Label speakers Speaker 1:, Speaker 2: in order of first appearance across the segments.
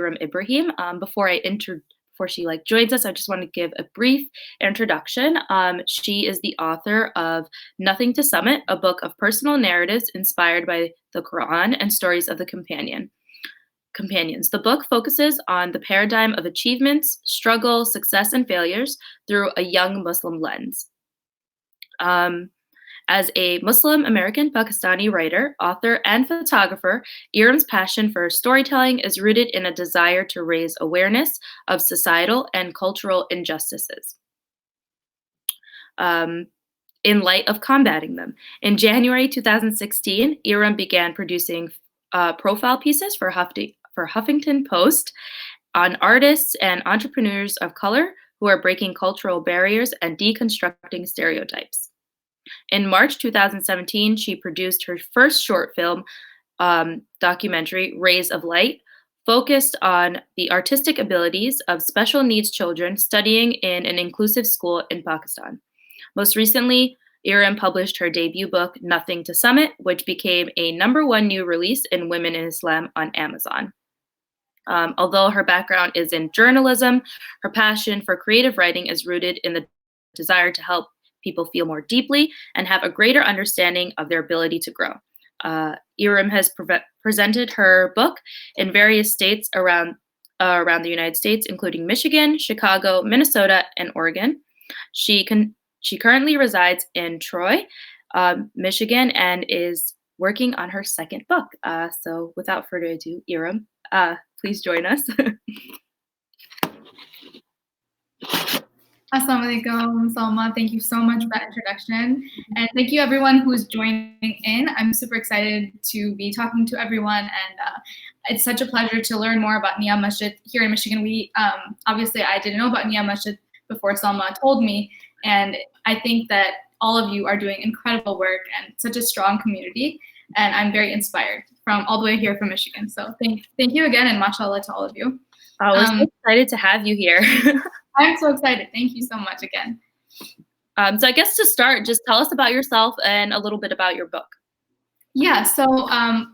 Speaker 1: Irum Ibrahim. Before she joins us, I just want to give a brief introduction. She is the author of Nothing to Summit, a book of personal narratives inspired by the Quran and stories of the companions. The book focuses on the paradigm of achievements, struggle, success, and failures through a young Muslim lens. As a Muslim American Pakistani writer, author, and photographer, Irum's passion for storytelling is rooted in a desire to raise awareness of societal and cultural injustices in light of combating them. In January 2016, Irum began producing profile pieces for Huffington Post on artists and entrepreneurs of color who are breaking cultural barriers and deconstructing stereotypes. In March 2017, she produced her first short film documentary, Rays of Light, focused on the artistic abilities of special needs children studying in an inclusive school in Pakistan. Most recently, Irum published her debut book, Nothing to Summit, which became a #1 new release in Women in Islam on Amazon. Although her background is in journalism, her passion for creative writing is rooted in the desire to help people feel more deeply and have a greater understanding of their ability to grow. Irum has presented her book in various states around the United States, including Michigan, Chicago, Minnesota, and Oregon. She currently resides in Troy, Michigan, and is working on her second book. So without further ado, Irum, please join us.
Speaker 2: Assalamu alaikum, Salma. Thank you so much for that introduction. And thank you everyone who's joining in. I'm super excited to be talking to everyone, and it's such a pleasure to learn more about NIA Masjid here in Michigan. We obviously I didn't know about NIA Masjid before Salma told me, and I think that all of you are doing incredible work and such a strong community, and I'm very inspired from all the way here from Michigan. So thank you again, and mashallah to all of you.
Speaker 1: We're so excited to have you here.
Speaker 2: I'm so excited. Thank you so much again.
Speaker 1: So I guess to start, just tell us about yourself and a little bit about your book.
Speaker 2: Yeah, so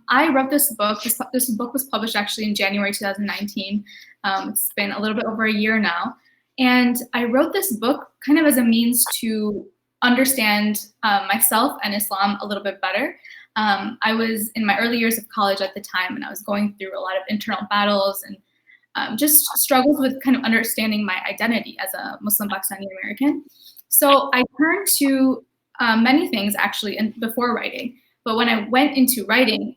Speaker 2: I wrote this book. This book was published actually in January 2019. It's been a little bit over a year now. And I wrote this book kind of as a means to understand myself and Islam a little bit better. I was in my early years of college at the time, and I was going through a lot of internal battles and just struggled with kind of understanding my identity as a Muslim Pakistani American. So I turned to many things actually before writing. But when I went into writing,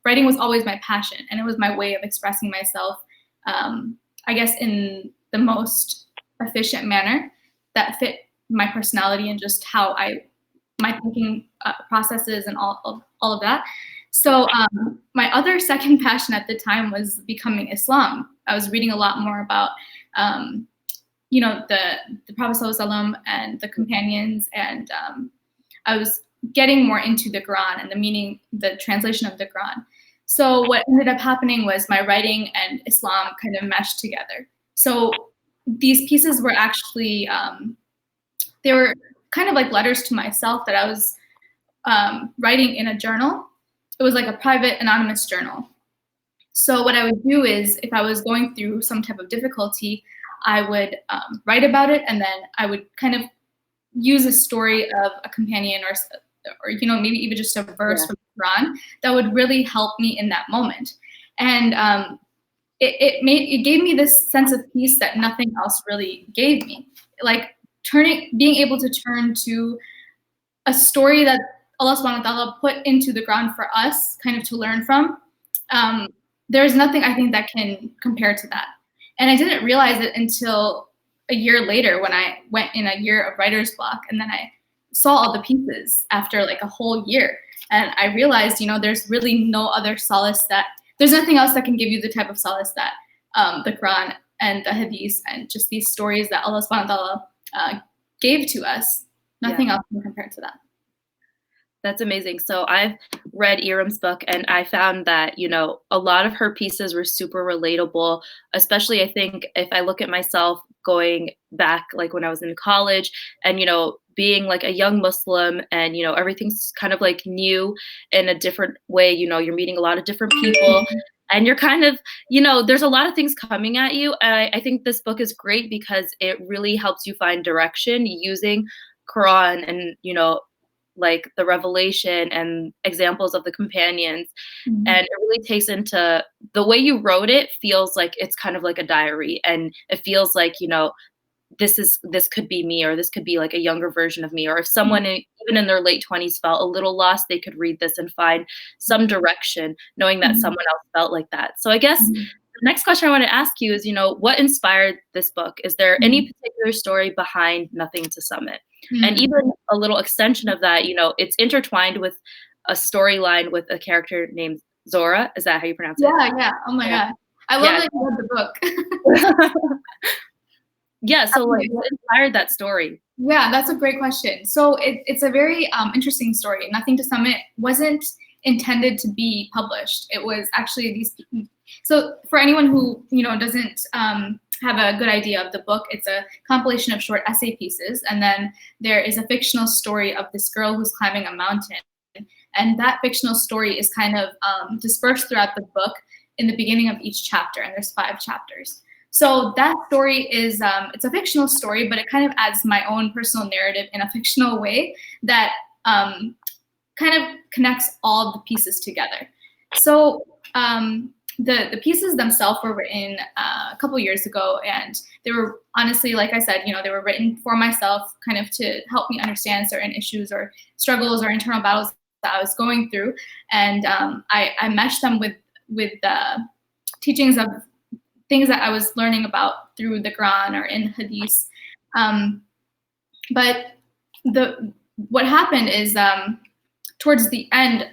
Speaker 2: writing was always my passion, and it was my way of expressing myself, I guess, in the most efficient manner that fit my personality and just how my thinking processes and all of that. So my other second passion at the time was becoming Islam. I was reading a lot more about, the Prophet ﷺ and the companions, and I was getting more into the Quran and the meaning, the translation of the Quran. So what ended up happening was my writing and Islam kind of meshed together. So these pieces were actually, they were kind of like letters to myself that I was writing in a journal. It was like a private anonymous journal. So what I would do is, if I was going through some type of difficulty, I would write about it, and then I would kind of use a story of a companion or maybe even just a verse from the Quran that would really help me in that moment. And it gave me this sense of peace that nothing else really gave me. Like being able to turn to a story that Allah subhanahu wa ta'ala put into the Quran for us kind of to learn from. There's nothing I think that can compare to that. And I didn't realize it until a year later when I went in a year of writer's block, and then I saw all the pieces after like a whole year. And I realized, there's really no other solace there's nothing else that can give you the type of solace that the Quran and the Hadith and just these stories that Allah subhanahu wa ta'ala gave to us. Nothing else can compare to that.
Speaker 1: That's amazing. So I've read Irum's book, and I found that, a lot of her pieces were super relatable, especially I think if I look at myself going back, like when I was in college and, being like a young Muslim and, everything's kind of like new in a different way, you're meeting a lot of different people. and you're kind of, there's a lot of things coming at you. And I think this book is great because it really helps you find direction using Quran and, like the revelation and examples of the companions.
Speaker 2: Mhm.
Speaker 1: And it really takes into the way you wrote it feels like it's kind of like a diary. And it feels like, this could be me, or this could be like a younger version of me, or if someone even in their late 20s felt a little lost, they could read this and find some direction knowing that
Speaker 2: Mhm.
Speaker 1: someone else felt like that. So I guess
Speaker 2: Mhm.
Speaker 1: the next question I want to ask you is, what inspired this book? Is there any
Speaker 2: Mhm.
Speaker 1: particular story behind Nothing to Summit? And
Speaker 2: Mhm.
Speaker 1: even a little extension of that, it's intertwined with a storyline with a character named Zora. Is that how you pronounce it?
Speaker 2: Yeah, yeah. Oh my
Speaker 1: Yeah.
Speaker 2: god. I love
Speaker 1: Yeah.
Speaker 2: that you read the book.
Speaker 1: Yeah, so like what inspired that story?
Speaker 2: Yeah, that's a great question. So it's a very interesting story. Nothing to Summit wasn't intended to be published. It was actually these. So for anyone who doesn't have a good idea of the book, it's a compilation of short essay pieces, and then there is a fictional story of this girl who's climbing a mountain, and that fictional story is kind of dispersed throughout the book in the beginning of each chapter, and there's 5 chapters. So that story is it's a fictional story, but it kind of adds my own personal narrative in a fictional way that kind of connects all the pieces together. So the pieces themselves were written a couple years ago, and they were honestly, like I said, they were written for myself, kind of to help me understand certain issues or struggles or internal battles that I was going through, and I meshed them with the teachings of things that I was learning about through the Quran or in Hadith. But what happened is towards the end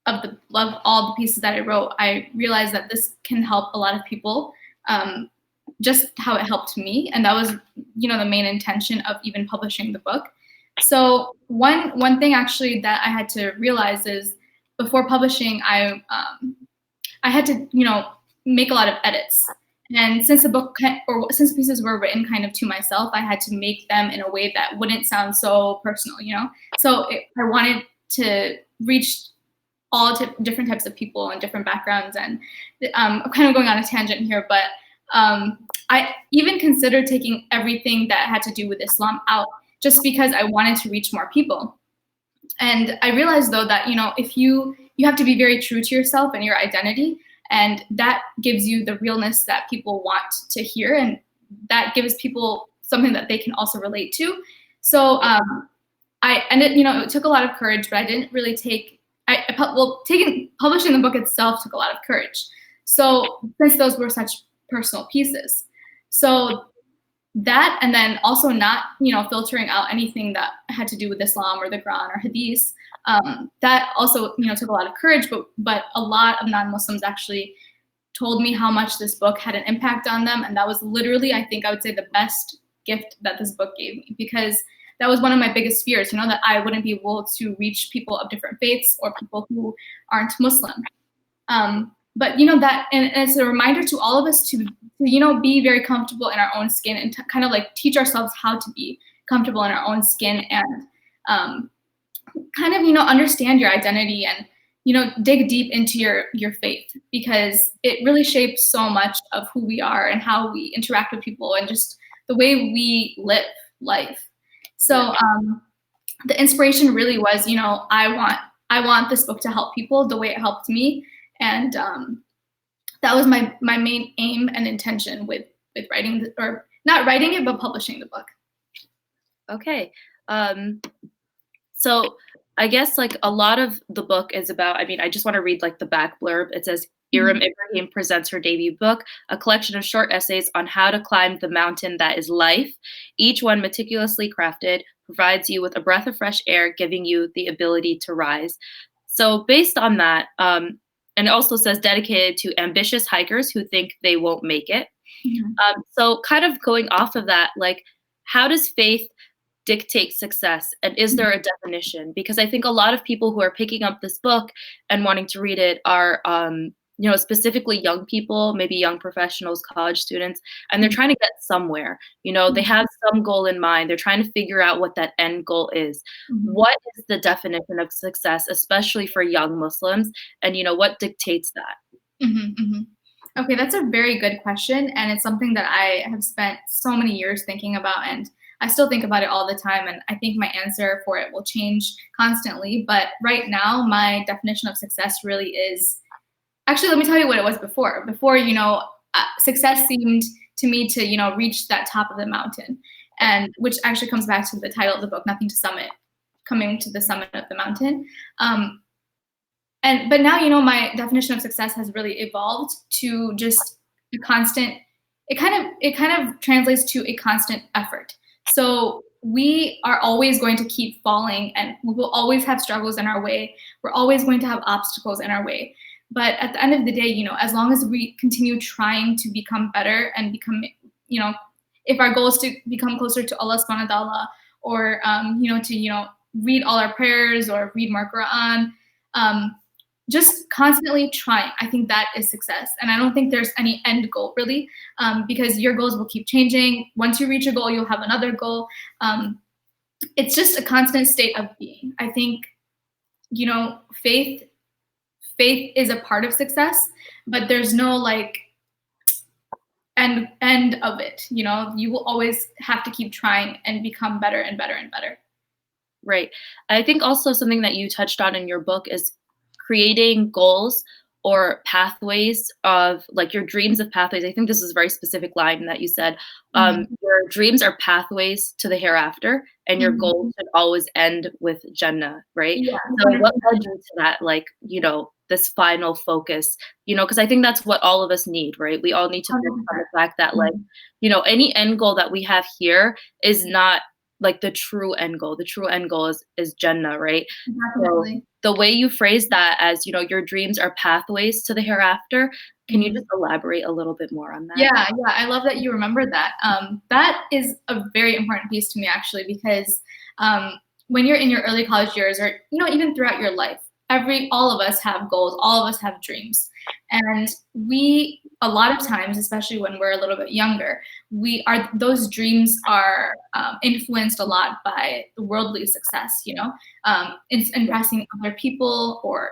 Speaker 2: of all the pieces that I wrote, I realized that this can help a lot of people, just how it helped me, and that was the main intention of even publishing the book. So one thing actually that I had to realize is before publishing, I had to make a lot of edits. And since since the pieces were written kind of to myself, I had to make them in a way that wouldn't sound so personal, So I wanted to reach all different types of people and different backgrounds. And I'm kind of going on a tangent here, but I even considered taking everything that had to do with Islam out just because I wanted to reach more people. And I realized though that if you have to be very true to yourself and your identity, and that gives you the realness that people want to hear, and that gives people something that they can also relate to. So I ended, it took a lot of courage, but I didn't really publishing the book itself took a lot of courage. So since those were such personal pieces, so that, and then also not filtering out anything that had to do with Islam or the Quran or Hadith, that also took a lot of courage, but a lot of non-Muslims actually told me how much this book had an impact on them, and that was literally, I think I would say, the best gift that this book gave me, because that was one of my biggest fears, that I wouldn't be able to reach people of different faiths or people who aren't Muslim. But that, and it's a reminder to all of us to be very comfortable in our own skin, and to kind of like teach ourselves how to be comfortable in our own skin, and kind of understand your identity, and dig deep into your faith, because it really shapes so much of who we are and how we interact with people and just the way we live life. So the inspiration really was, I want this book to help people the way it helped me, and that was my main aim and intention with writing or not writing it, but publishing the book.
Speaker 1: Okay. So I guess like a lot of the book is about, I just want to read like the back blurb. It says, Irum Ibrahim presents her debut book, a collection of short essays on how to climb the mountain that is life. Each one meticulously crafted, provides you with a breath of fresh air, giving you the ability to rise. So based on that, and it also says dedicated to ambitious hikers who think they won't make it. So kind of going off of that, like how does faith dictate success, and is there a definition? Because I think a lot of people who are picking up this book and wanting to read it are specifically young people, maybe young professionals, college students, and they're trying to get somewhere. They have some goal in mind, they're trying to figure out what that end goal is. What is the definition of success, especially for young Muslims, and what dictates that?
Speaker 2: Okay, that's a very good question, and it's something that I have spent so many years thinking about, and I still think about it all the time, and I think my answer for it will change constantly. But right now, my definition of success really is actually, let me tell you what it was before. Before, success seemed to me to, reach that top of the mountain, and which actually comes back to the title of the book, Nothing to Summit, coming to the summit of the mountain. Um, but now, my definition of success has really evolved to just a constant, it kind of translates to a constant effort. So we are always going to keep falling, and we will always have struggles in our way. We're always going to have obstacles in our way. But at the end of the day, as long as we continue trying to become better and become, if our goal is to become closer to Allah subhanahu wa ta'ala, or to read all our prayers or read more Quran, um, just constantly trying. I think that is success. And I don't think there's any end goal really, because your goals will keep changing. Once you reach a goal, you'll have another goal. It's just a constant state of being. I think, faith is a part of success, but there's no like end of it. You will always have to keep trying and become better and better and better.
Speaker 1: Right. I think also something that you touched on in your book is creating goals or pathways of like your dreams of pathways. I think this is a very specific line that you said. Your dreams are pathways to the hereafter, and your goals should always end with Jannah, right?
Speaker 2: Yeah,
Speaker 1: So what
Speaker 2: 100%.
Speaker 1: led you to that, like, this final focus, because I think that's what all of us need, right? We all need to focus on the fact that, like, any end goal that we have here is not like the true end goal. The true end goal is Jannah, right? So
Speaker 2: Definitely.
Speaker 1: the way you phrase that as, your dreams are pathways to the hereafter, can you just elaborate a little bit more on that?
Speaker 2: Yeah, I love that you remembered that. That is a very important piece to me actually, because when you're in your early college years, or even throughout your life, all of us have goals, all of us have dreams, and a lot of times, especially when we're a little bit younger, those dreams are influenced a lot by the worldly success. It's impressing other people, or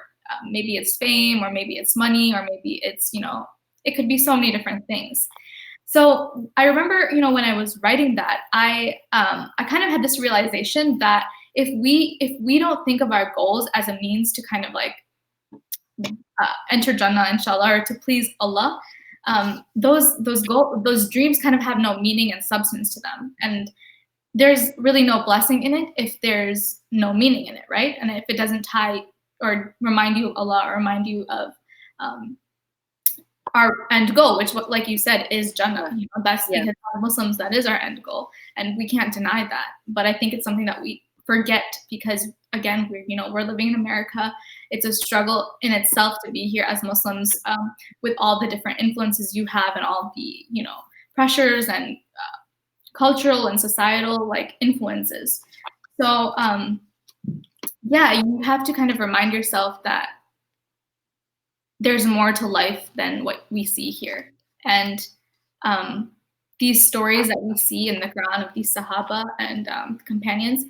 Speaker 2: maybe it's fame, or maybe it's money, or maybe it's it could be so many different things. So I remember, when I was writing that, I kind of had this realization that if we don't think of our goals as a means to kind of like enter Jannah, inshallah, or to please Allah, those dreams kind of have no meaning and substance to them, and there's really no blessing in it if there's no meaning in it, right? And if it doesn't tie or remind you of Allah, or remind you of our end goal, which, like you said, is Jannah. That's because as Muslims, that is our end goal, and we can't deny that. But I think it's something that we forget because, again, we're living in America. It's a struggle in itself to be here as Muslims, with all the different influences you have, and all the pressures and cultural and societal like influences. So you have to kind of remind yourself that there's more to life than what we see here. And these stories that we see in the Quran of these Sahaba and companions,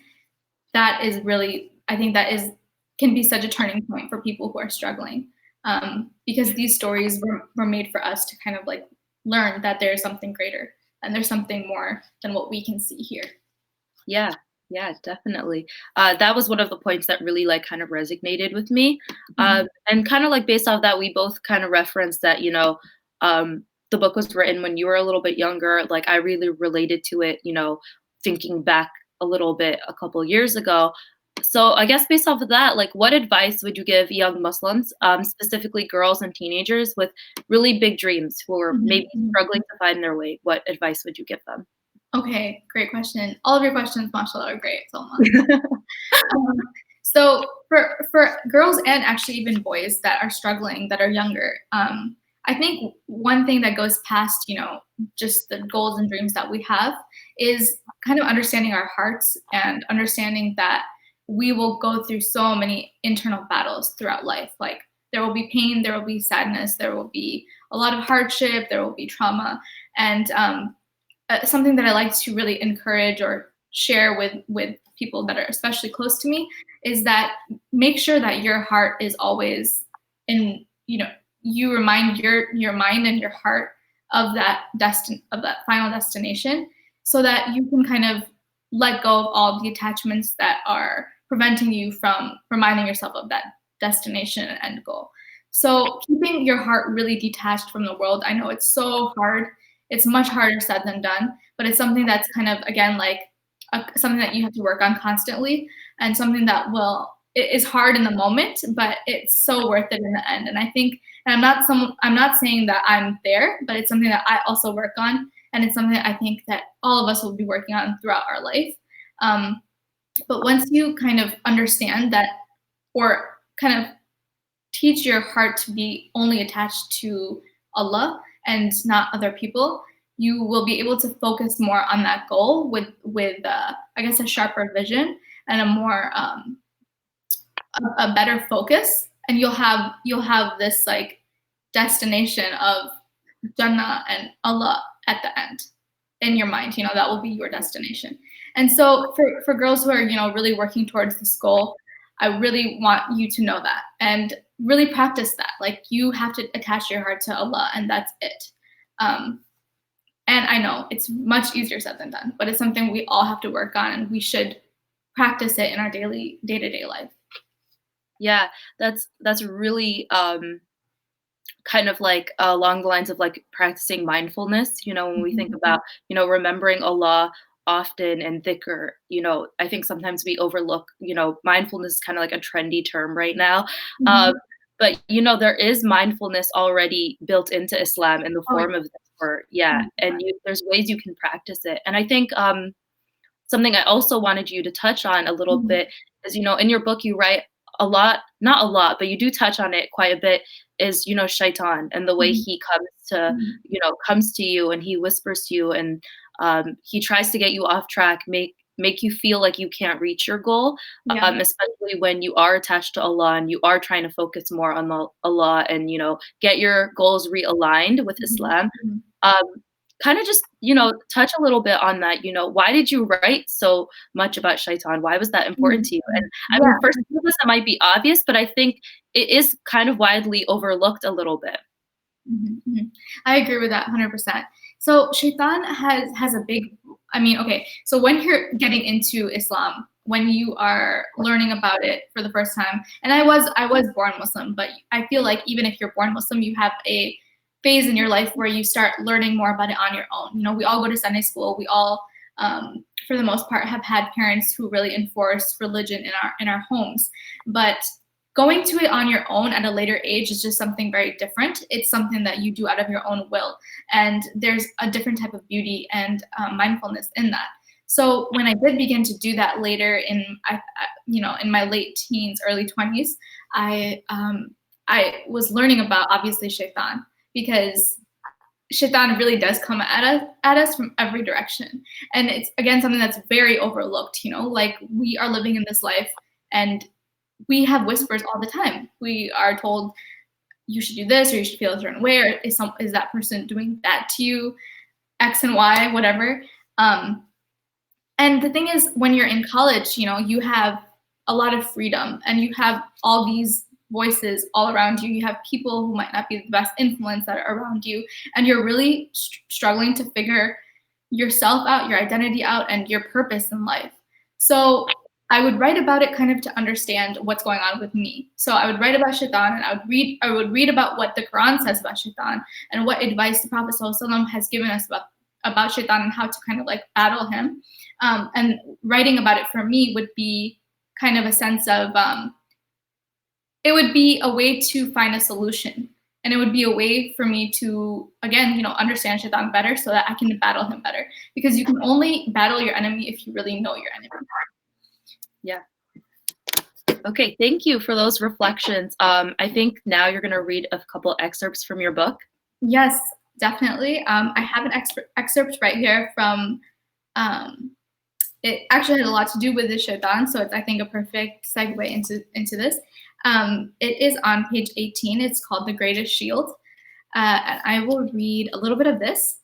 Speaker 2: that is really, I think can be such a turning point for people who are struggling, because these stories were made for us to kind of like learn that there's something greater and there's something more than what we can see here.
Speaker 1: Yeah, definitely. That was one of the points that really like kind of resonated with me. And kind of like based off that, we both kind of referenced that, the book was written when you were a little bit younger. Like I really related to it, thinking back a little bit a couple years ago. So I guess based off of that, like what advice would you give young Muslims, specifically girls and teenagers with really big dreams who are maybe struggling to find their way? What advice would you give them?
Speaker 2: Okay, great question. All of your questions, mashallah, are great, Salma. So for girls and actually even boys that are struggling, that are younger, I think one thing that goes past, just the goals and dreams that we have is kind of understanding our hearts and understanding that we will go through so many internal battles throughout life. Like there will be pain, there will be sadness, there will be a lot of hardship, there will be trauma, and something that I like to really encourage or share with people that are especially close to me is that make sure that your heart is always in, you remind your mind and your heart of that final destination, so that you can kind of let go of all the attachments that are preventing you from reminding yourself of that destination and end goal. So keeping your heart really detached from the world, I know it's so hard. It's much harder said than done, but it's something that's kind of, again, like something that you have to work on constantly, and something that it is hard in the moment, but it's so worth it in the end. And I think, and I'm not saying that I'm there, but it's something that I also work on, and it's something that I think that all of us will be working on throughout our life. But once you kind of understand that, or kind of teach your heart to be only attached to Allah and not other people, you will be able to focus more on that goal with I guess a sharper vision and a more a better focus, and you'll have this like destination of Jannah and Allah at the end in your mind. That will be your destination. And so for girls who are really working towards this goal, I really want you to know that and really practice that. Like, you have to attach your heart to Allah, and that's it. And I know it's much easier said than done, but it's something we all have to work on, and we should practice it in our daily day-to-day life.
Speaker 1: Yeah, that's really kind of like along the lines of like practicing mindfulness. When we think about remembering Allah often and dhikr, I think sometimes we overlook, mindfulness is kind of like a trendy term right now. But there is mindfulness already built into Islam in the form of dhikr. Yeah, and there's ways you can practice it. And I think something I also wanted you to touch on a little bit is, in your book you write a lot, not a lot, but you do touch on it quite a bit, is, shaitan and the way he comes to you, and he whispers to you, and he tries to get you off track, make you feel like you can't reach your goal, especially when you are attached to Allah and you are trying to focus more on Allah and, get your goals realigned with Islam. Kind of just, touch a little bit on that. Why did you write so much about shaitan? Why was that important to you? And I mean, for some of us, it might be obvious, but I think it is kind of widely overlooked a little bit.
Speaker 2: I agree with that 100%. So shaitan has a big, okay, so when you're getting into Islam, when you are learning about it for the first time, and I was born Muslim, but I feel like even if you're born Muslim, you have a phase in your life where you start learning more about it on your own. We all go to Sunday school. We all, for the most part, have had parents who really enforce religion in our homes. But going to it on your own at a later age is just something very different. It's something that you do out of your own will, and there's a different type of beauty and mindfulness in that. So when I did begin to do that later in my late teens, early 20s, I was learning about, obviously, shaitan, because shaitan really does come at us from every direction. And it's, again, something that's very overlooked. Like, we are living in this life and we have whispers all the time. We are told you should do this, or you should feel a certain way, or is that person doing that to you, X and Y, whatever. And the thing is, when you're in college, you have a lot of freedom, and you have all these voices all around you. You have people who might not be the best influence that are around you, and you're really struggling to figure yourself out, your identity out, and your purpose in life. So I would write about it kind of to understand what's going on with me. So I would write about shaitan, and I would read about what the Quran says about shaitan, and what advice the Prophet ﷺ has given us about shaitan, and how to kind of like battle him. And writing about it for me would be kind of a sense of, it would be a way to find a solution. And it would be a way for me to, again, understand shaitan better, so that I can battle him better. Because you can only battle your enemy if you really know your enemy.
Speaker 1: Yeah. Okay, thank you for those reflections. I think now you're going to read a couple excerpts from your book.
Speaker 2: Yes, definitely. I have an excerpt right here from, it actually has a lot to do with the shaitan, so it's, I think, a perfect segue into this. It is on page 18. It's called The Greatest Shield. And I will read a little bit of this.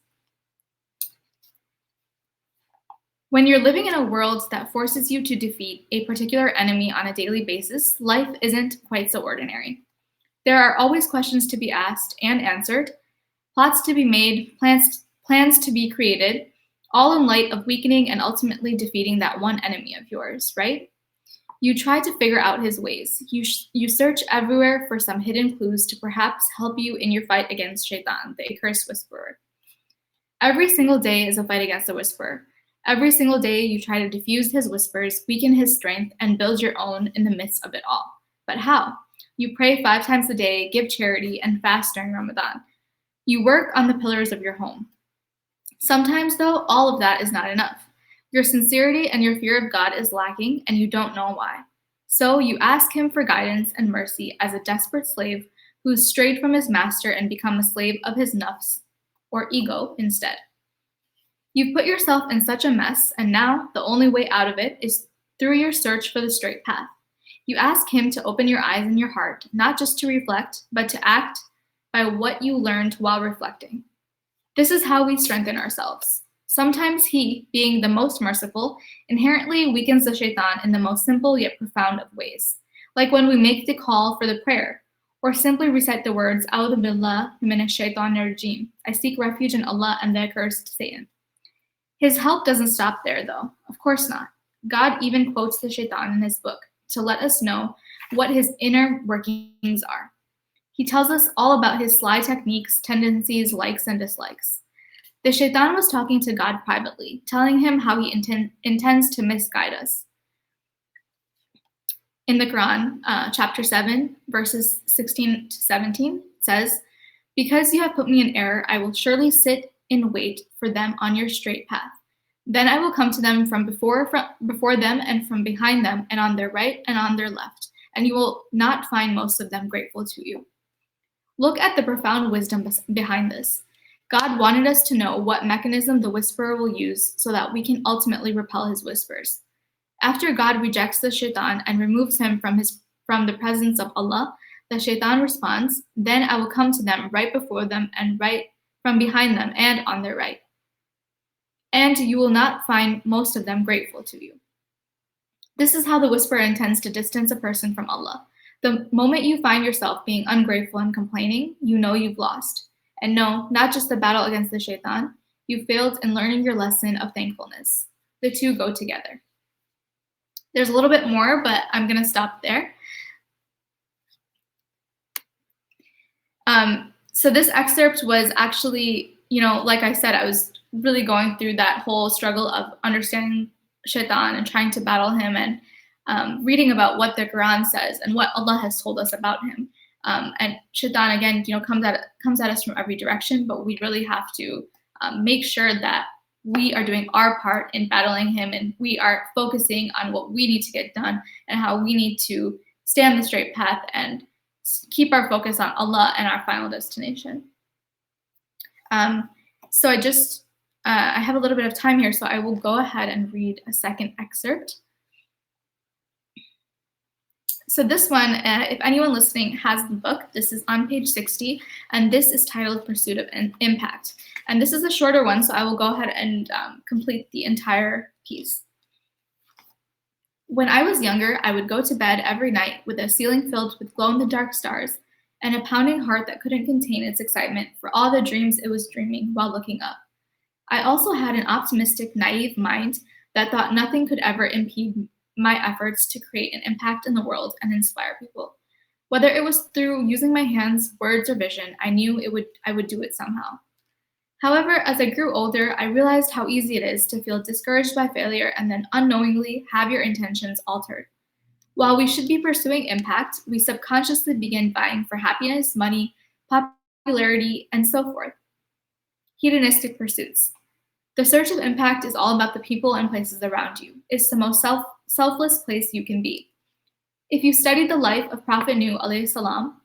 Speaker 2: When you're living in a world that forces you to defeat a particular enemy on a daily basis, life isn't quite so ordinary. There are always questions to be asked and answered, plots to be made, plans to be created, all in light of weakening and ultimately defeating that one enemy of yours, right? You try to figure out his ways. You search everywhere for some hidden clues to perhaps help you in your fight against Shaitan, the accursed whisperer. Every single day is a fight against the whisperer. Every single day you try to diffuse his whispers, weaken his strength, and build your own in the midst of it all. But how? You pray 5 times a day, give charity, and fast during Ramadan. You work on the pillars of your home. Sometimes, though, all of that is not enough. Your sincerity and your fear of God is lacking, and you don't know why. So you ask him for guidance and mercy as a desperate slave who's strayed from his master and become a slave of his nafs, or ego, instead. You've put yourself in such a mess, and now the only way out of it is through your search for the straight path. You ask him to open your eyes and your heart, not just to reflect, but to act by what you learned while reflecting. This is how we strengthen ourselves. Sometimes he, being the most merciful, inherently weakens the shaitan in the most simple yet profound of ways, like when we make the call for the prayer, or simply recite the words, A'udhu billah minash shaitanir rajim. I seek refuge in Allah and the accursed Satan. His help doesn't stop there, though. Of course not. God even quotes the shaitan in his book to let us know what his inner workings are. He tells us all about his sly techniques, tendencies, likes, and dislikes. The shaitan was talking to God privately, telling him how he intends to misguide us. In the Quran, chapter 7, verses 16 to 17, it says, Because you have put me in error, I will surely sit in wait for them on your straight path. Then I will come to them from before them and from behind them and on their right and on their left, and you will not find most of them grateful to you. Look at the profound wisdom behind this. God wanted us to know what mechanism the whisperer will use so that we can ultimately repel his whispers. After God rejects the shaitan and removes him from the presence of Allah, the shaitan responds, Then I will come to them right before them and right from behind them and on their right. And you will not find most of them grateful to you. This is how the whisperer intends to distance a person from Allah. The moment you find yourself being ungrateful and complaining, you know you've lost. And no, not just the battle against the shaitan, you failed in learning your lesson of thankfulness. The two go together. There's a little bit more, but I'm going to stop there. So this excerpt was actually, like I said, I was really going through that whole struggle of understanding shaitan and trying to battle him and reading about what the Quran says and what Allah has told us about him. And shaitan, again, comes at us from every direction, but we really have to make sure that we are doing our part in battling him and we are focusing on what we need to get done and how we need to stay on the straight path and keep our focus on Allah and our final destination. So I have a little bit of time here, so I will go ahead and read a second excerpt. So this one, if anyone listening has the book, this is on page 60, and this is titled Pursuit of Impact. And this is a shorter one, so I will go ahead and complete the entire piece. When I was younger, I would go to bed every night with a ceiling filled with glow-in-the-dark stars and a pounding heart that couldn't contain its excitement for all the dreams it was dreaming while looking up. I also had an optimistic, naive mind that thought nothing could ever impede my efforts to create an impact in the world and inspire people. Whether it was through using my hands, words, or vision, I knew I would do it somehow. However, as I grew older, I realized how easy it is to feel discouraged by failure and then unknowingly have your intentions altered. While we should be pursuing impact, we subconsciously begin vying for happiness, money, popularity, and so forth. Hedonistic pursuits. The search of impact is all about the people and places around you. It's the most selfless place you can be. If you study the life of Prophet Nuh alayhi salam,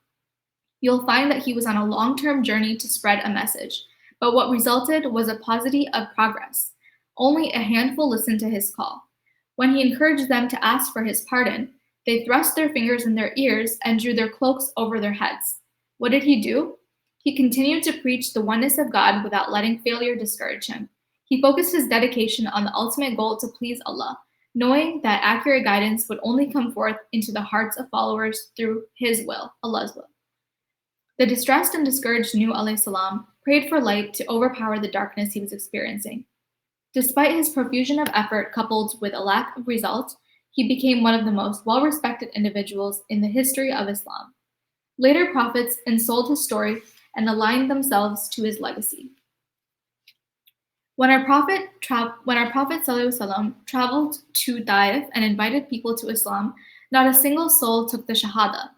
Speaker 2: you'll find that he was on a long-term journey to spread a message, but what resulted was a paucity of progress. Only a handful listened to his call. When he encouraged them to ask for his pardon, they thrust their fingers in their ears and drew their cloaks over their heads. What did he do? He continued to preach the oneness of God without letting failure discourage him. He focused his dedication on the ultimate goal to please Allah, knowing that accurate guidance would only come forth into the hearts of followers through his will, Allah's will. The distressed and discouraged Nuh alayhi salam prayed for light to overpower the darkness he was experiencing. Despite his profusion of effort coupled with a lack of result, he became one of the most well-respected individuals in the history of Islam. Later prophets ensouled his story and aligned themselves to his legacy. When our Prophet ﷺ traveled to Taif and invited people to Islam, not a single soul took the Shahada.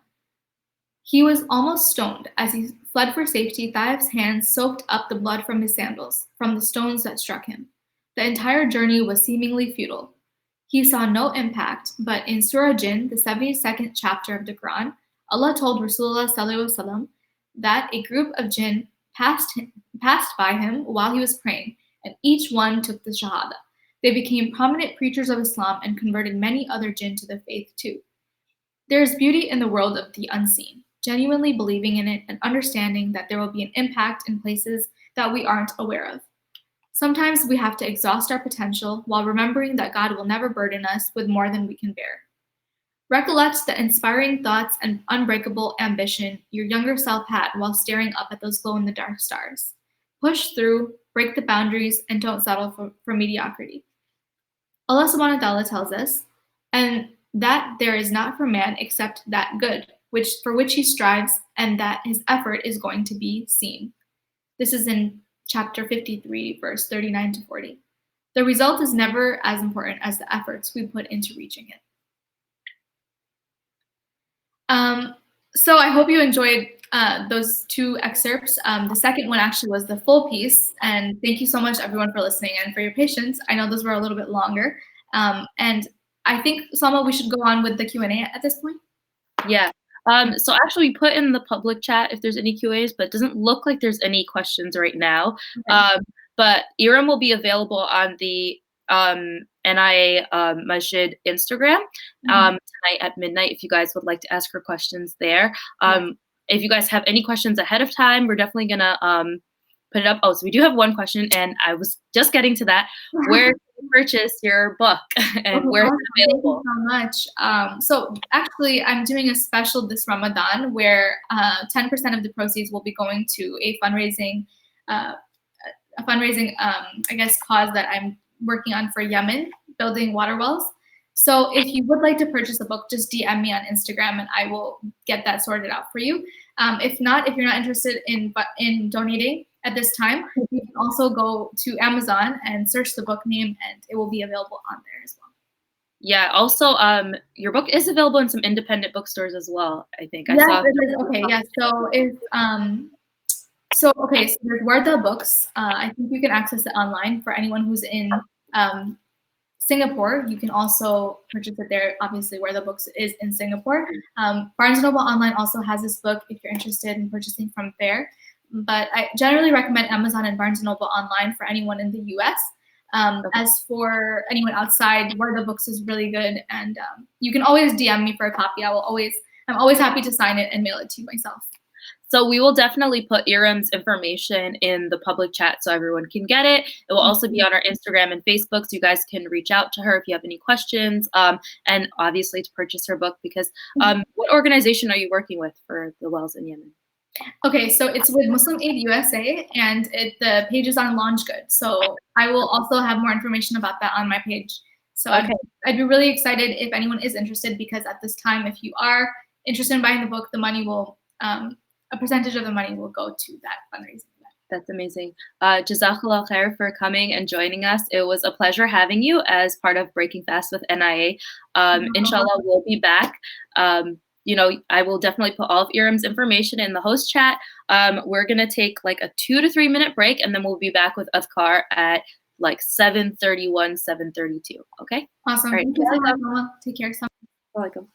Speaker 2: He was almost stoned. As he fled for safety, Taif's hands soaked up the blood from his sandals, from the stones that struck him. The entire journey was seemingly futile. He saw no impact, but in Surah Jinn, the 72nd chapter of the Quran, Allah told Rasulullah ﷺ that a group of jinn passed by him while he was praying, and each one took the Shahada. They became prominent preachers of Islam and converted many other jinn to the faith too. There is beauty in the world of the unseen, genuinely believing in it and understanding that there will be an impact in places that we aren't aware of. Sometimes we have to exhaust our potential while remembering that God will never burden us with more than we can bear. Recollect the inspiring thoughts and unbreakable ambition your younger self had while staring up at those glow-in-the-dark stars. Push through, break the boundaries, and don't settle for mediocrity. Allah subhanahu wa ta'ala tells us, and that there is not for man except that good, for which he strives, and that his effort is going to be seen. This is in chapter 53, verse 39 to 40. The result is never as important as the efforts we put into reaching it. So I hope you enjoyed those two excerpts. The second one actually was the full piece, and thank you so much everyone for listening and for your patience. I know those were a little bit longer, and I think, Salma, we should go on with the Q&A at this point.
Speaker 1: Yeah. So actually, we put in the public chat if there's any QAs, but it doesn't look like there's any questions right now.
Speaker 2: Okay.
Speaker 1: But Irum will be available on the NIA Masjid Instagram tonight at midnight if you guys would like to ask her questions there. If you guys have any questions ahead of time, we're definitely going to put it up. Oh, so we do have one question, and I was just getting to that. Where can you purchase your book, and where is it available?
Speaker 2: Thank you so much. So actually, I'm doing a special this Ramadan where 10% of the proceeds will be going to a fundraising, I guess, cause that I'm working on for Yemen, building water wells. So if you would like to purchase a book, just DM me on Instagram and I will get that sorted out for you. If not, if you're not interested in donating at this time, you can also go to Amazon and search the book name and it will be available on there as well.
Speaker 1: Yeah, also, your book is available in some independent bookstores as well, I think.
Speaker 2: Yes, it is. Okay, yeah. So if so there's Warda Books. I think you can access it online for anyone who's in Singapore. You can also purchase it there, obviously, where the books is in Singapore. Barnes & Noble Online also has this book if you're interested in purchasing from there. But I generally recommend Amazon and Barnes & Noble Online for anyone in the US. As for anyone outside, Where the Books is really good. And you can always DM me for a copy. I'm always happy to sign it and mail it to you myself.
Speaker 1: So we will definitely put Irum's information in the public chat so everyone can get it. It will also be on our Instagram and Facebook, so you guys can reach out to her if you have any questions, and obviously to purchase her book, because what organization are you working with for the wells in Yemen?
Speaker 2: Okay, so it's with Muslim Aid USA, and the page is on LaunchGood. So I will also have more information about that on my page. So I'd be really excited if anyone is interested, because at this time, if you are interested in buying the book, the money will a percentage of the money will go to that fundraising event.
Speaker 1: That's amazing. Jazakallah khair for coming and joining us. It was a pleasure having you as part of Breaking Fast with NIA. Inshallah, we'll be back. I will definitely put all of Irum's information in the host chat. We're going to take like a 2 to 3 minute break, and then we'll be back with Adhkar at like 7:31, 7:32. Okay?
Speaker 2: Awesome.
Speaker 1: All right.
Speaker 2: Thank you so much, Mama. Take care.
Speaker 1: Welcome.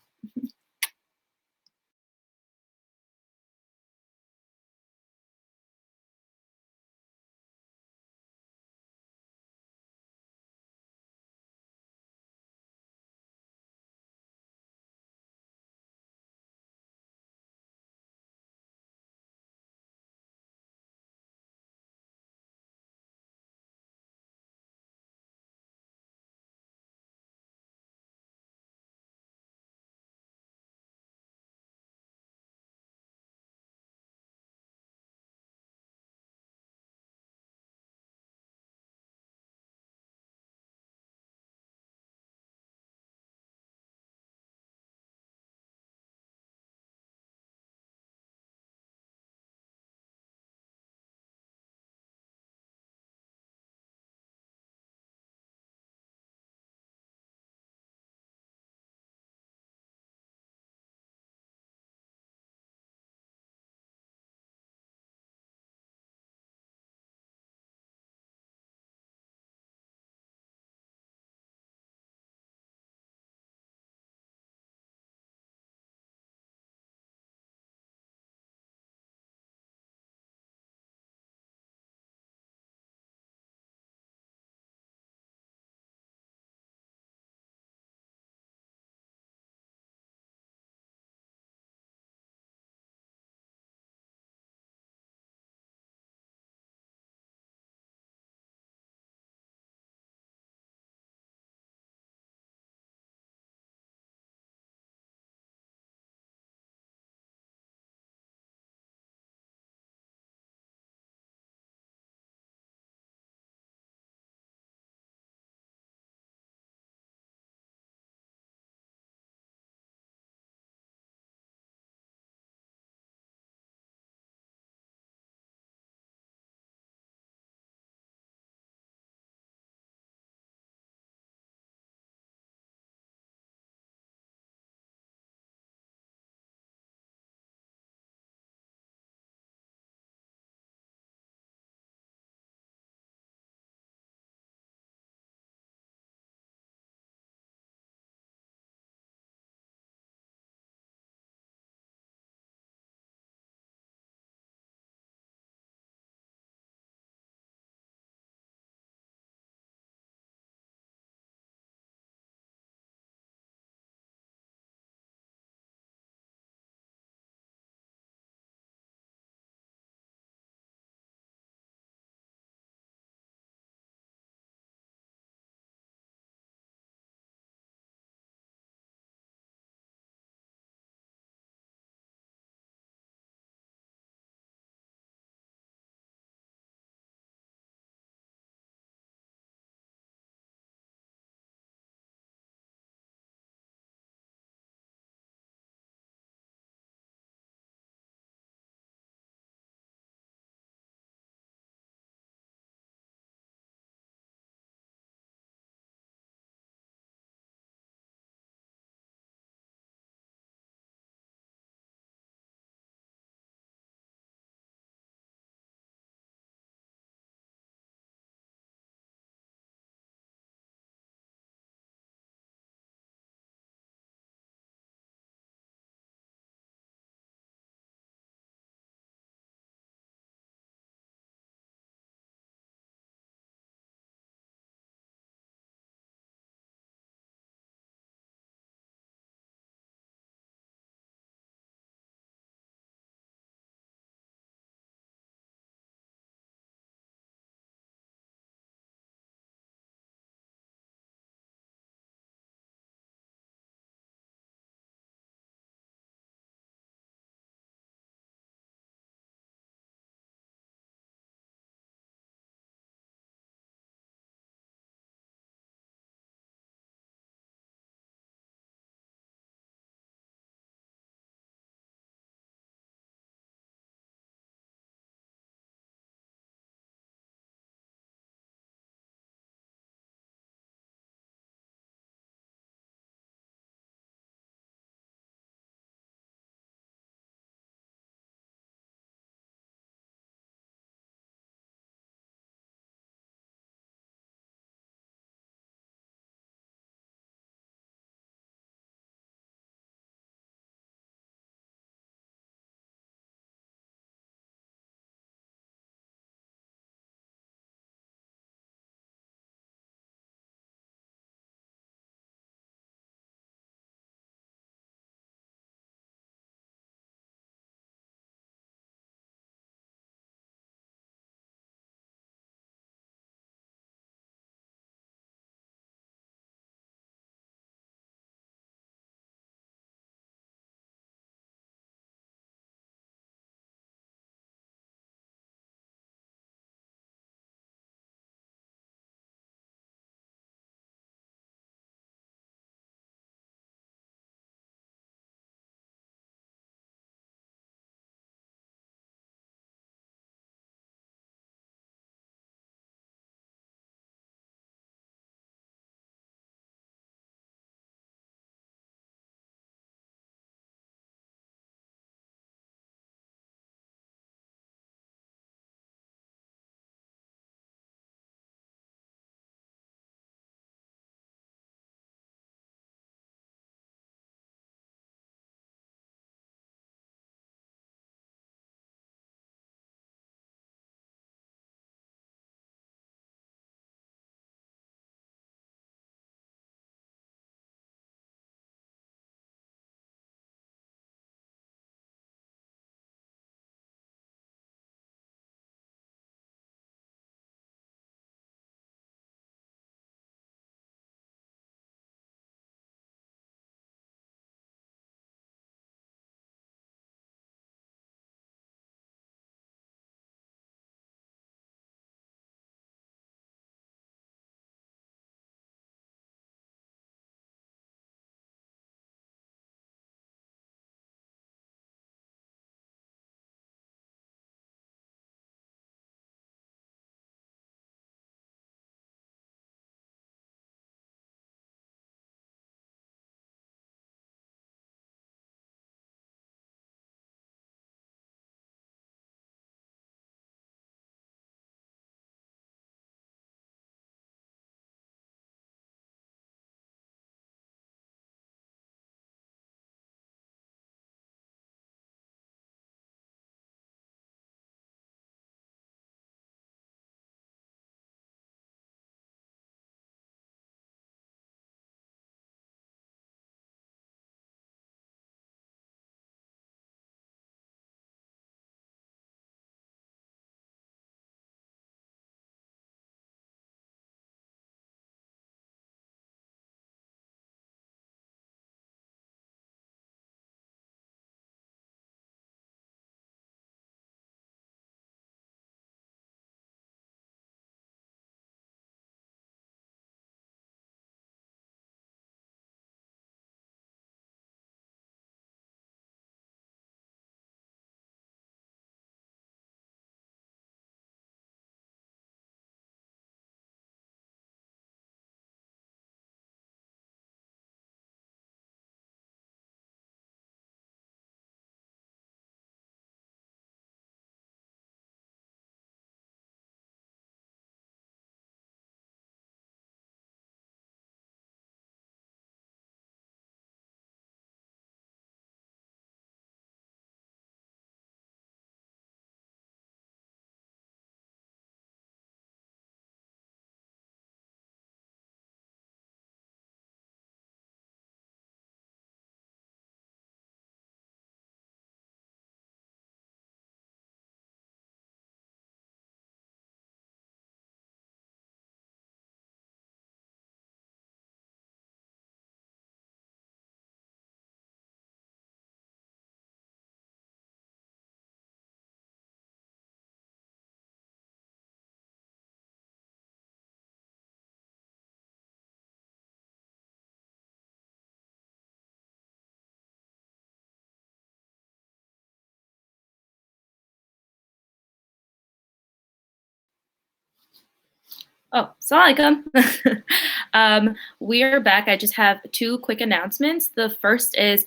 Speaker 1: Oh, Assalamualaikum. We are back. I just have two quick announcements. The first is,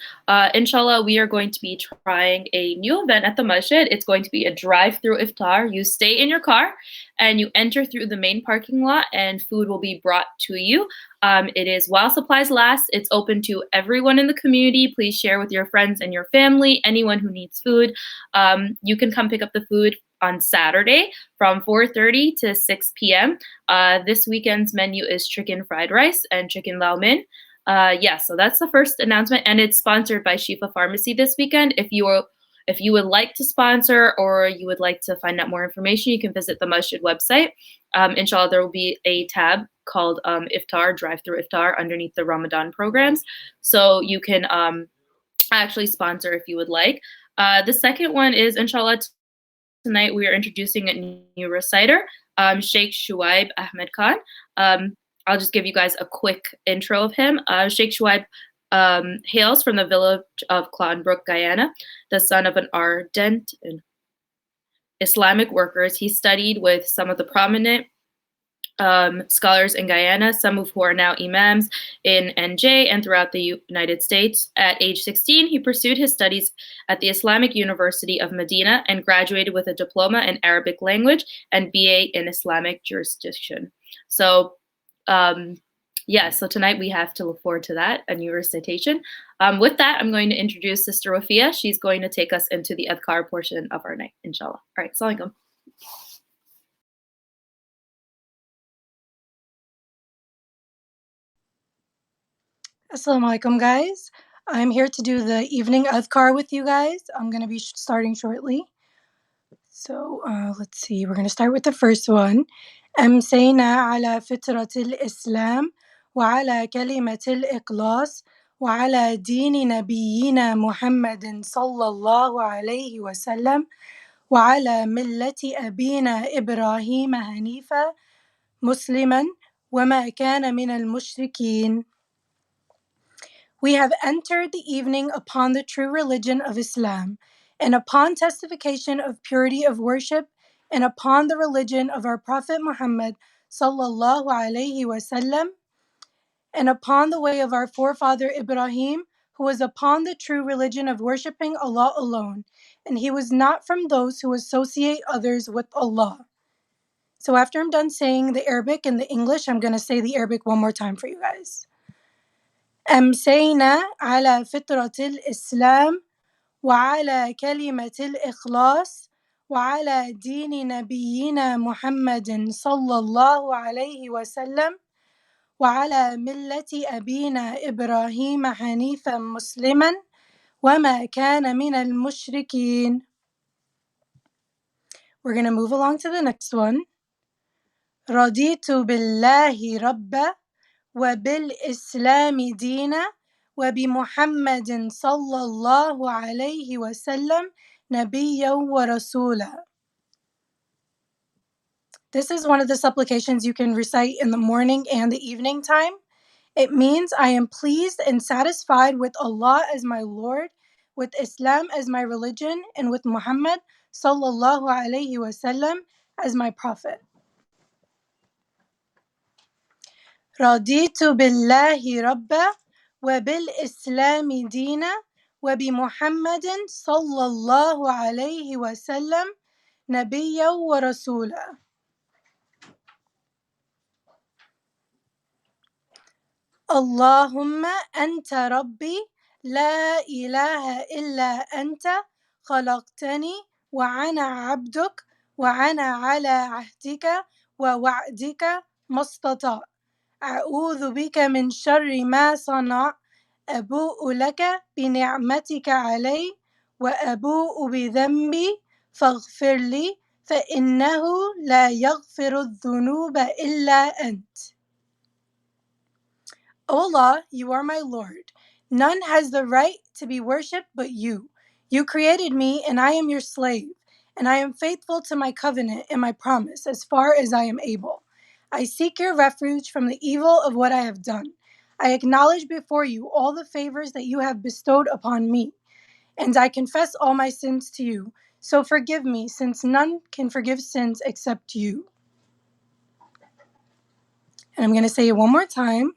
Speaker 1: inshallah, we are going to be trying a new event at the masjid. It's going to be a drive-through iftar. You stay in your car and you enter through the main parking lot, and food will be brought to you. It is while supplies last. It's open to everyone in the community. Please share with your friends and your family, anyone who needs food. You can come pick up the food on Saturday from 4:30 to 6 p.m. This weekend's menu is chicken fried rice and chicken lao mein. Yeah, so that's the first announcement, and it's sponsored by Shifa Pharmacy this weekend. If you would like to sponsor or you would like to find out more information, you can visit the Masjid website. Inshallah, there will be a tab called Iftar, Drive-Through Iftar, underneath the Ramadan programs. So you can actually sponsor if you would like. The second one is, inshallah, tonight we are introducing a new reciter, Sheikh Shuaib Ahmed Khan. I'll just give you guys a quick intro of him. Sheikh Shuaib hails from the village of Clonbrook, Guyana, the son of an ardent Islamic workers. He studied with some of the prominent scholars in Guyana, some of who are now imams in NJ and throughout the United States. At age 16, he pursued his studies at the Islamic University of Medina and graduated with a diploma in Arabic language and BA in Islamic jurisdiction. So, yeah, so tonight we have to look forward to that, a new recitation. With that, I'm going to introduce Sister Wafia. She's going to take us into the adhkar portion of our night, inshallah. All right, assalamu alaikum.
Speaker 3: Assalamu alaikum, guys. I'm here to do the evening adhkar with you guys. I'm going to be starting shortly. So let's see. We're going to start with the first one. أمسينا على فطرة الإسلام وعلى كلمة الإخلاص وعلى دين نبينا محمد صلى الله عليه وسلم وعلى ملة أبينا إبراهيم حنيفا مسلما وما كان من المشركين. We have entered the evening upon the true religion of Islam, and upon testification of purity of worship, and upon the religion of our Prophet Muhammad sallallahu alaihi wasallam, and upon the way of our forefather Ibrahim, who was upon the true religion of worshiping Allah alone, and he was not from those who associate others with Allah. So after I'm done saying the Arabic and the English, I'm going to say the Arabic one more time for you guys. أمسينا على فطرة الإسلام وعلى كلمة الإخلاص وعلى دين نبينا محمد صلى الله عليه وسلم وعلى ملة أبينا إبراهيم حنيفا مسلما وما كان من المشركين. We're going to move along to the next one. رضيت بالله ربا وبالإسلام دينا وبمحمد صلى الله عليه وسلم نبيا ورسولا. This is one of the supplications you can recite in the morning and the evening time. It means I am pleased and satisfied with Allah as my Lord, with Islam as my religion, and with Muhammad sallallahu alayhi wasallam as my prophet. رضيت بالله ربا وبالإسلام دينا وبمحمد صلى الله عليه وسلم نبيا ورسولا. اللهم أنت ربي لا إله إلا أنت خلقتني وأنا عبدك وأنا على عهدك ووعدك ما استطعت. أعوذ بك من شر ما صنع. أبوء لك بنعمتك علي وأبوء بذنبي فاغفر لي فإنه لا يغفر الذنوب إلا أنت. O Allah, you are my Lord. None has the right to be worshipped but you. You created me and I am your slave, and I am faithful to my covenant and my promise as far as I am able. I seek your refuge from the evil of what I have done. I acknowledge before you all the favors that you have bestowed upon me, and I confess all my sins to you. So forgive me, since none can forgive sins except you. And I'm going to say it one more time.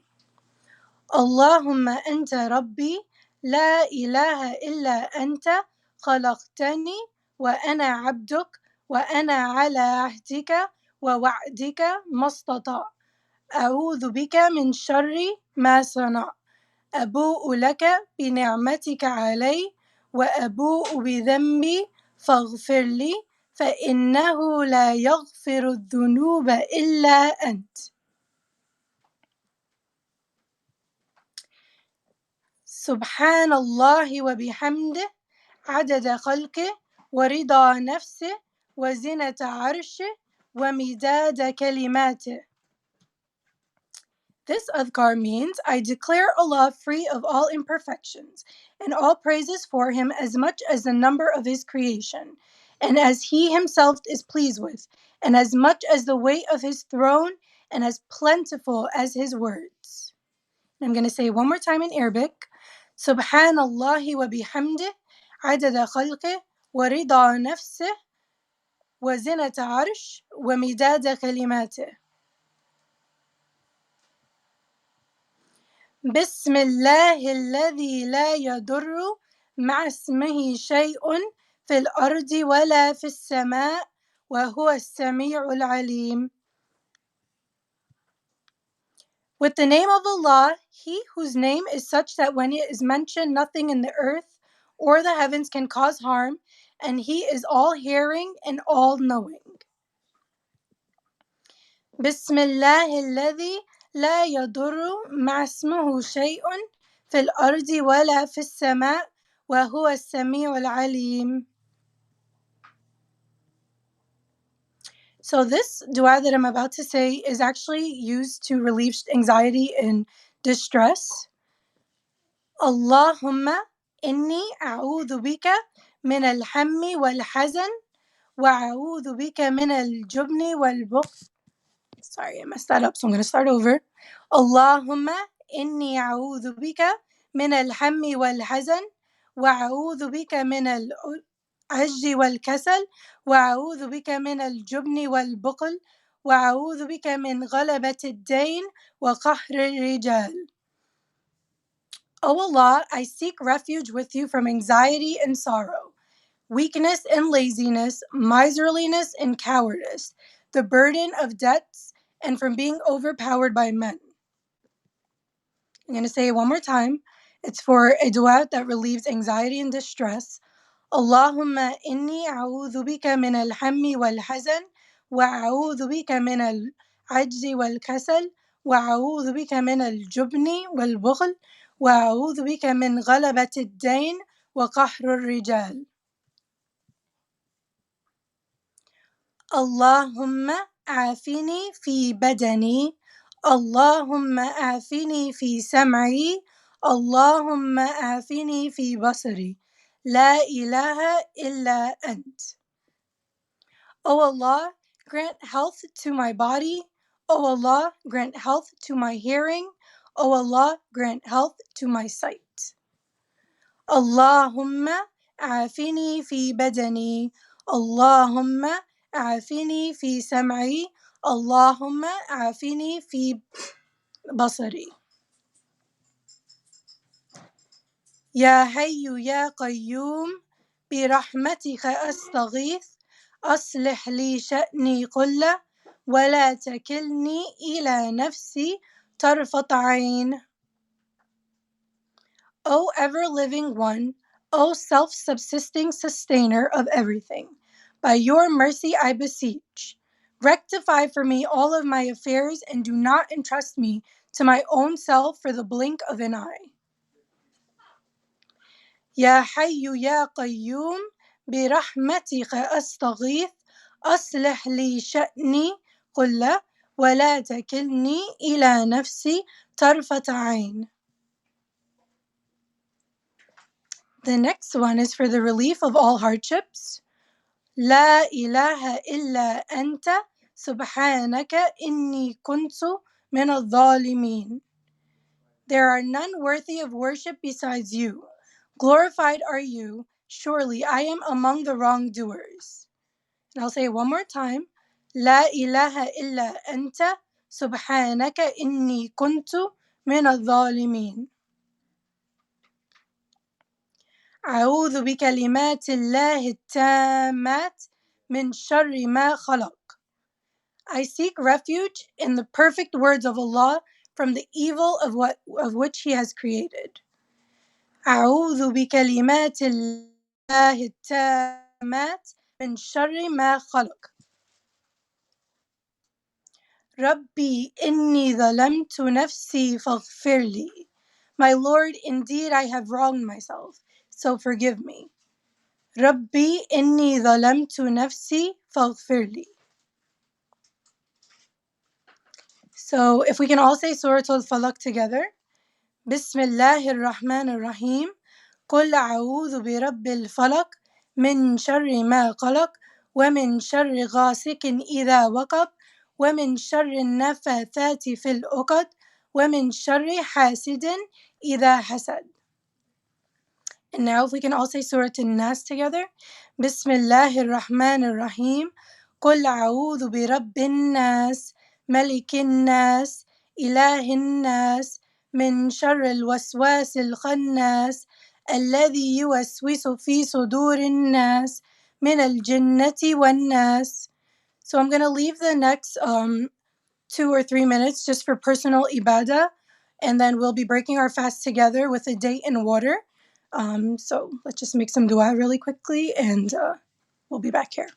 Speaker 3: Allahumma anta rabbi, la ilaha illa anta, khalaqtani, wa ana abduk, wa ana ala ahdika, wa wa'dika mastata. أعوذ بك من شر ما صنع أبوء لك بنعمتك علي وأبوء بذنبي فاغفر لي فإنه لا يغفر الذنوب إلا أنت. سبحان الله وبحمده عدد خلقه ورضا نفسه وزنة عرشه ومداد كلماته. This adhkar means, I declare Allah free of all imperfections, and all praises for Him as much as the number of His creation, and as He Himself is pleased with, and as much as the weight of His throne, and as plentiful as His words. I'm going to say it one more time in Arabic. Subhanallah wa bihamdih, adada khalqih, wa rida nafsih, wa zinata arsh, wa midada kalimatih. بسم الله الذي لا يضر مع اسمه شيء في الأرض ولا في السماء وهو السميع العليم. With the name of Allah, He whose name is such that when it is mentioned, nothing in the earth or the heavens can cause harm, and He is all-hearing and all-knowing. بسم الله الذي لا يضر مع اسمه شيء في الأرض ولا في السماء وهو السميع العليم. So this dua that I'm about to say is actually used to relieve anxiety and distress. Allahumma inni a'udhu bika min al-hammi wal-hazan wa a'udhu bika min al-jubni wal-bukhl. Sorry, I messed that up, so I'm going to start over. Allahumma inni a'udhu bika min al-hammi wal-hazan wa a'udhu bika min al-ajji wal-kasal wa a'udhu bika min al-jubni wal-bukhl wa a'udhu bika min ghalabati ad-dayn wa qahri al-rijal. O Allah, I seek refuge with you from anxiety and sorrow, weakness and laziness, miserliness and cowardice, the burden of debts, and from being overpowered by men. I'm going to say it one more time. It's for a dua that relieves anxiety and distress. Allahumma inni a'udhu bika min al-hammi wal-hazan wa a'udhu bika min al-ajzi wal-kasal wa a'udhu bika min al-jubni wal-bukhl wa a'udhu bika min ghalabati ad-dayn wa qahri al-rijal. اللهم عافني في بدني اللهم عافني في سمعي اللهم عافني في بصري لا إله إلا أنت. O Allah, grant health to my body. O Allah, grant health to my hearing. O Allah, grant health to my sight. اللهم عافني في بدني اللهم عافني في سمعي اللهم عافني في بصري. يا حي يا قيوم برحمتك أستغيث أصلح لي شأني كله ولا تكلني إلى نفسي طرفة عين. O ever-living one, O self-subsisting sustainer of everything, by your mercy I beseech, rectify for me all of my affairs and do not entrust me to my own self for the blink of an eye. يا حي يا قيوم برحمتك أستغيث أصلح لي شأني كله ولا تكلني إلى نفسي طرفة عين. The next one is for the relief of all hardships. لا إله إلا أنت سبحانك إني كنت من الظالمين. There are none worthy of worship besides you. Glorified are you. Surely I am among the wrongdoers. And I'll say it one more time. لا إله إلا أنت سبحانك إني كنت من الظالمين. أعوذ بكلمات الله التامات من شر ما خلق. I seek refuge in the perfect words of Allah from the evil of which He has created. أعوذ بكلمات الله التامات من شر ما خلق. ربي إني ظلمت نفسي فاغفر لي. My Lord, indeed I have wronged myself, so forgive me. ربي إني ظلمت نفسي فاغفر لي. So if we can all say Surah Al-Falaq together. بسم الله الرحمن الرحيم. قل أعوذ برب الفلق من شر ما قلق ومن شر غاسق إذا وقب ومن شر النفاثات في العقد ومن شر حاسد إذا حسد. And now if we can all say Surah An-Nas together. بسم الله الرحمن الرحيم. قل أعوذ برب الناس ملك الناس إله الناس من شر الوسواس الخناس الذي يوسوس في صدور الناس من الجنة والناس. So I'm going to leave the next 2 or 3 minutes just for personal ibadah, and then we'll be breaking our fast together with a date and water. So let's just make some dua really quickly, and we'll be back here.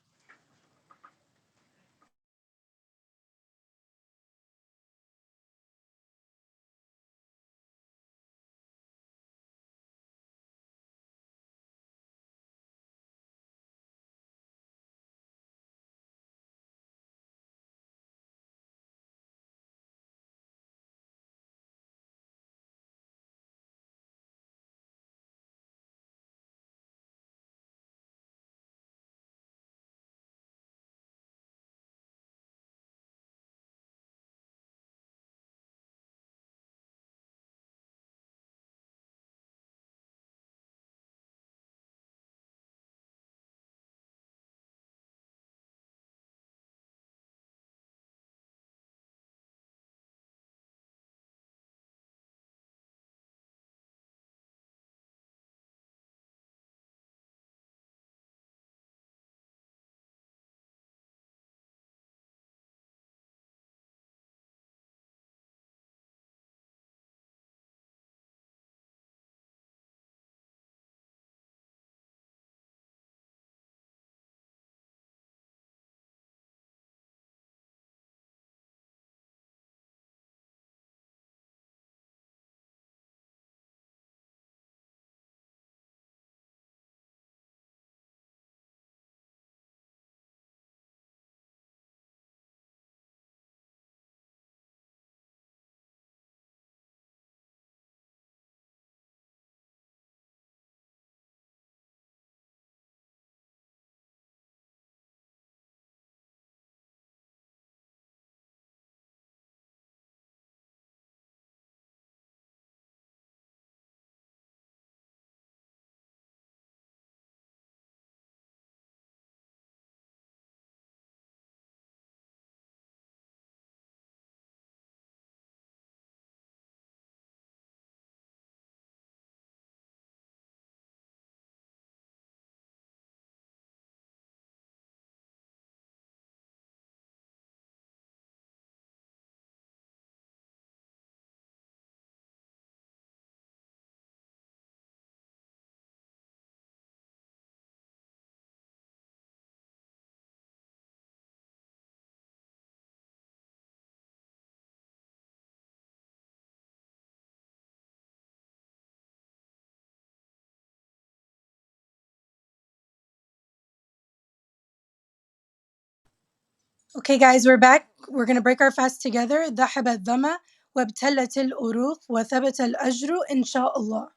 Speaker 3: Okay, guys, we're back. We're going to break our fast together. ذهب الظمأ وابتلت العروق وثبت الأجر إن شاء الله.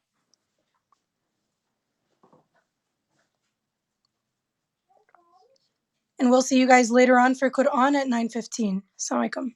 Speaker 3: And we'll see you guys later on for Quran at 9:15. Assalamu alaikum.